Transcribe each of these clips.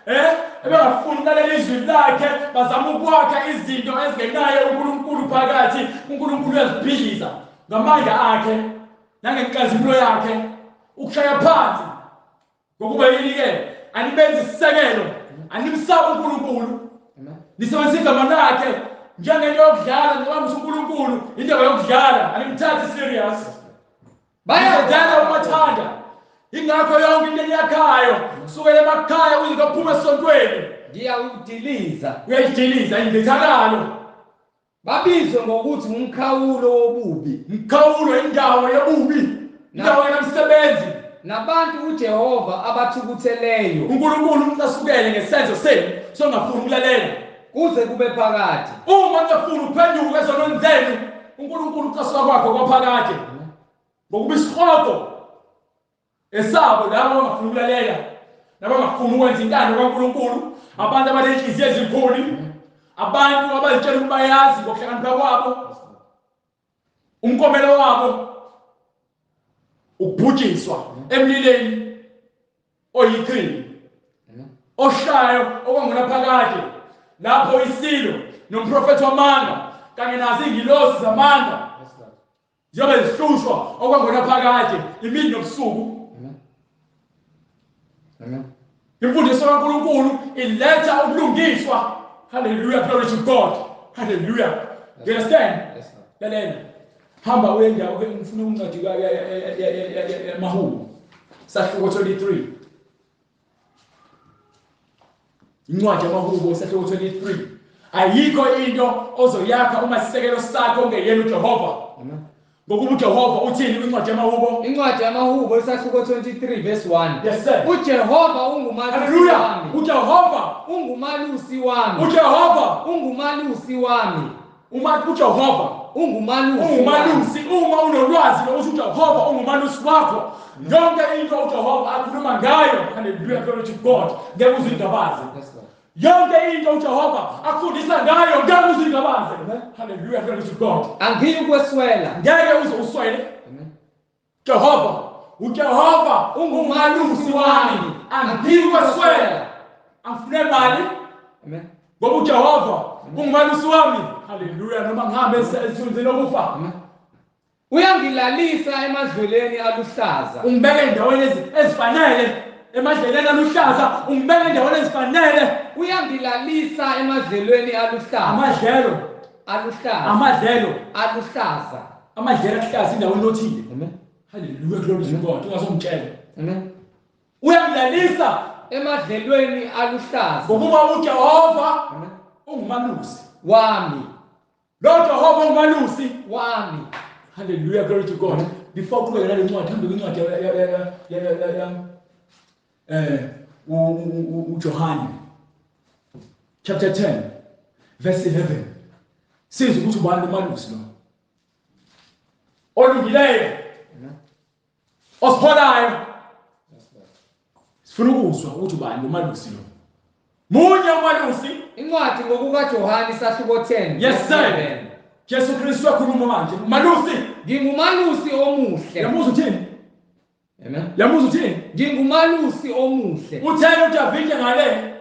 ebengafuni ukulalela izwi lakhe bazama ukwakha izinto ezingenayo uNkulunkulu phakathi. uNkulunkulu uyazibhidliza ngamandla akhe nangenkazimulo yakhe ukushaya phansi ngokuba yini-ke anibenzi isisekelo animsaba uNkulunkulu nisebenzisa igama lakhe njengento yokudlala njengoba uNkulunkulu indaba yokudlala animthathi serious bayadala umathanda ingakho yonke into yakhayo kusukela emakhaya uze kaphuma esontweni uyayidiliza indethakalo babizwe ngokuthi umkhawulo wobubi umkhawulo indawo yobubi indawo yomsebenzi nabantu uJehova abathukutheleyo uNkulunkulu asukele ngesenzo senu songafuni ukulalela kuze kube phakathi uma ungafuni ukuphenduka ezonweni zenu uNkulunkulu uqaswa kwakho kwaphakathi ngokuba isihloko esabo labo abangafuni ukulalela nabangafuni ukwenza intando kaNkulunkulu abantu abanenhliziyo ezikhulu abantu abazitshela ukuba bayazi ngokuhlakanipha kwabo umkomelo wabo ukubhujiswa emlileni oyikhini oshayo okwangona phakathi lapho isilo nomprofeti wamanga kanye nazo ingilosi zamanga ziyobe zihlushwa okwangona phakathi imini nobusuku. Imfundiso kaNkulunkulu iletha ukulungiswa. Hallelujah, glory to God. Hallelujah. You understand? Lalela. Hamba uye endawo ngifuna uncwadi yamahubo. Sahluko 23. Incwadi yamahubo sahluko 23. Ayikho into ozoyakha uma sisekelo sakho ongeyena uJehova. Ngokuba uJehova uthini kwincwadi yamahubo? Incwadi yamahubo isahluko 23 verse 1. Yes sir. uJehova ungumalusi wami. uJehova ungumalusi wami. uJehova ungumalusi wami. uJehova ungumalusi. Uma unolwazi lokuthi uJehova ungumalusi wakho, yonke into uJehova akhuluma ngayo, hallelujah, glory to God, ngeke uzingabaze. Yonke into uJehova akufundisa ngayo ngeke uzingabaze. Hallelujah, glory to God. Angiyi ukweswela. Ngeke uze uswele. Jehova, uJehova ungumalusi wami. Angiyi ukweswela. Angifune mali. Amen. Ngoba uJehova ungumalusi wami. Hallelujah, noma ngihambe esithunzini lokufa. Uyangilalisa emadlelweni aluhlaza. Ungibeka endaweni ezifanele. Emadlelweni aluhlaza ungibeka endaweni ezifanele. Uyangilalisa emadlelweni aluhlaza. Amadlelo aluhlaza. Amadlelo aluhlaza. Amadlelo aluhlaza indaweni enothile. Amen. Hallelujah, glory to God. Ungazongitshela. Amen. Uyangilalisa emadlelweni aluhlaza. Ngokuba uJehova ungumalusi wami. Lo Jehova ungumalusi wami. Hallelujah, glory to God. Before uqhubeke nale ncwadi, hambe kwincwadi uJohane chapter 10 verse 11. Siza ukuthi ubani umalusi lo? Olungileyo. Osiholayo. Sifuna ukuzwa ukuthi ubani umalusi lo? Munye umalusi. Incwadi ngokukaJohane isahluko 10. Yes sir. Jesu Kristu akhuluma manje. Umalusi. Ngingumalusi omuhle. Yamuza uthini? Amen. Yamuza uthini? Ngingumalusi omuhle. Uthena uDavide ngale.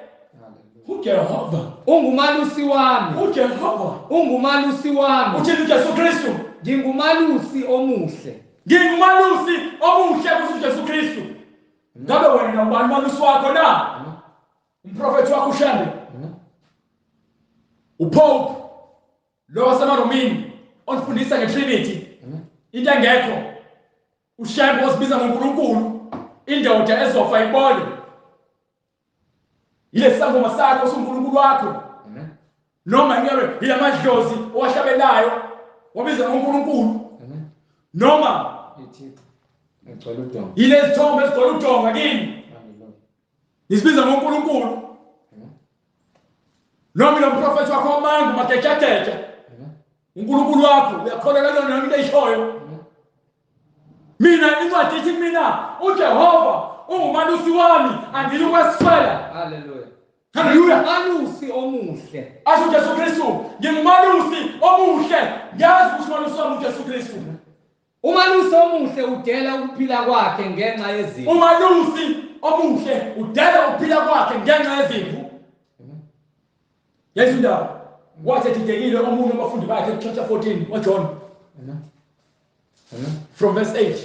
uJehova ungumalusi wami. uJehova ungumalusi wami. uthini uJesu Kristu? Ngingumalusi omuhle. Ngingumalusi omuhle kuJesu Kristu. Ngabe wena ubani umalusi wakho na? Umprofeti wakho uShambe. uPope lo wasemaromini onifundisa ngeTrinity. Into engekho. uShambe osibiza ngoNkulunkulu. Indoda ezofa ibone. Ile sangoma sakho soNkulunkulu wakho. Noma ngewe ilamadlozi owahlabelayo wabiza ngoNkulunkulu. Noma ile zithombe ezigcwele udonga kini. Isibiza ngoNkulunkulu. Noma lo mprofeti wakho wamanga magejageja. uNkulunkulu wakho uyakholelwa yona into eyishoyo. Mina incwadi ithi mina uJehova ungumalusi wami angiyi ukweswela. Hallelujah. Hallelujah. Umalusi omuhle. Asho Jesu Kristu, ngingumalusi omuhle. Yazi ukuthi umalusi wami uJesu Kristu. Umalusi omuhle udela ukuphila kwakhe ngenxa yezimo. Umalusi omuhle udala ukuphila kwakhe ngenxa yezimvu. Yesu ndaba wathi edidekile omunye wabafundi bakhe chapter 14 waJohn. From verse 8.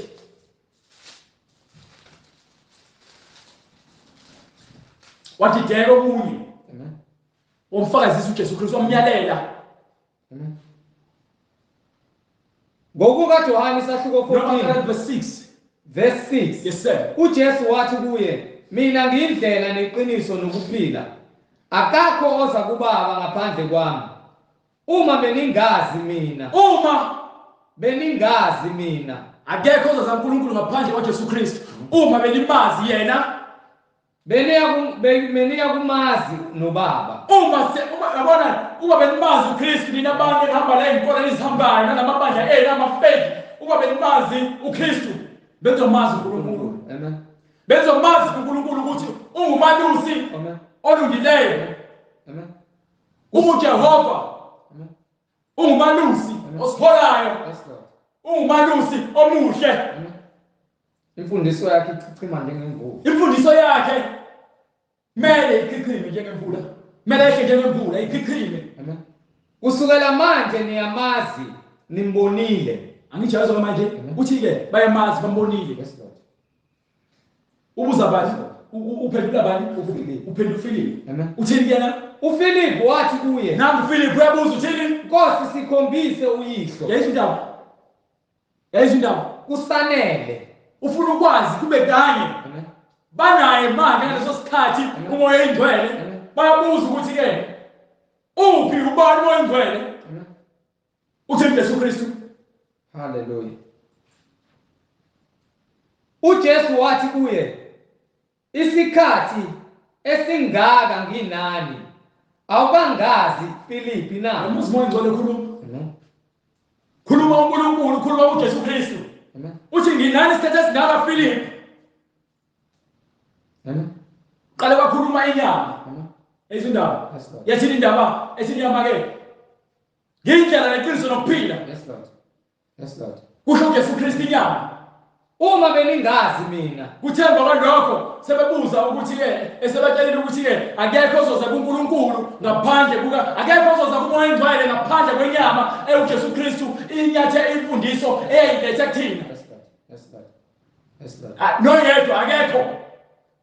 Wadideka omunye. Womfakazisa uJesu Kristu wamnyalela. Ngokuka Johane isahluko 14 verse 6. Verse 6. Yes sir. uJesu wathi kuye, mina ngiyindlela neqiniso nokuphila. Akakho oza kubaba ngaphandle kwami. Uma beningazi mina. Akekho oza uNkulunkulu ngaphandle kwaJesu Kristu. Uma benimazi yena, beniya kumazi nobaba. Uma benimazi uKristu nina abantu ehamba la inkolo ezihambayo nalamabandla amafeki. Uma benimazi uKristu, bezomazi uNkulunkulu. Amen. Bezomazi uNkulunkulu ukuthi ungumalusi. Amen. Olungileyo. Amen. UJehova. Amen. Ungumalusi osiholayo. Ungumalusi omuhle. Amen. Imfundiso yakhe ichichima njengemvula. Imfundiso yakhe mele ichichime njengemvula. Mele ihle njengemvula ichichime. Amen. Kusukela manje niyamazi, nimbonile. Angijazo manje uthi ke bayamazi bambonile. Yes Lord. Ubuza bani? Uphendula bani? Uphendula uFilipi. Amen. Uthini yena? uFilipi wathi kuye, nami uFilipi uyabuza uthini? Nkosi sikhombise uyihlo. Yayizwe indaba. Kusanele. Ufuna ukwazi kube kanye. Amen. Banaye manje ngaleso sikhathi umoya engcwele. Bayabuza ukuthi ke uphi ubani umoya engcwele? Uthini Jesu Kristu? Hallelujah. uJesu wathi kuye, isikhathi esingaka nginani awukangazi Filipi na. Umuzi moya engcwele khuluma. Khuluma uNkulunkulu, khuluma uJesu Kristu. Uthi nginani isikhathi esingaka Filipi? Qale wakhuluma inyama. Izindaba. Yathini indaba esinyama ke? Ngindlela neqiniso nokuphila. Yes Lord. Yes Lord. Kusho uJesu Kristu inyama. Uma beningazi mina, kuthemba kwalokho sebebuza ukuthi ke esebatshelile ukuthi ke akekho ozoza kuNkulunkulu ngaphandle akekho ozoza kumoya engcwele ngaphandle kwenyama uJesu Kristu inyathe imfundiso eyiletha kuthina. Yes Lord. Noyedwa akekho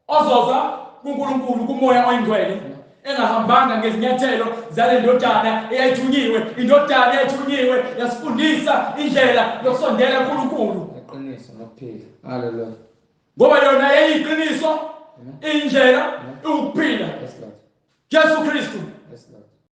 ozoza kuNkulunkulu kumoya oyingcwele engahambanga ngezinyathelo zale ndodana eyayithunyiwe. Indodana eyayithunyiwe yasifundisa indlela yokusondela kuNkulunkulu. Ngeqiniso nokuphila. Hallelujah. Ngoba yona yayiyiqiniso, indlela, ukuphila. Yes Lord. Jesu Kristu. Yes Lord.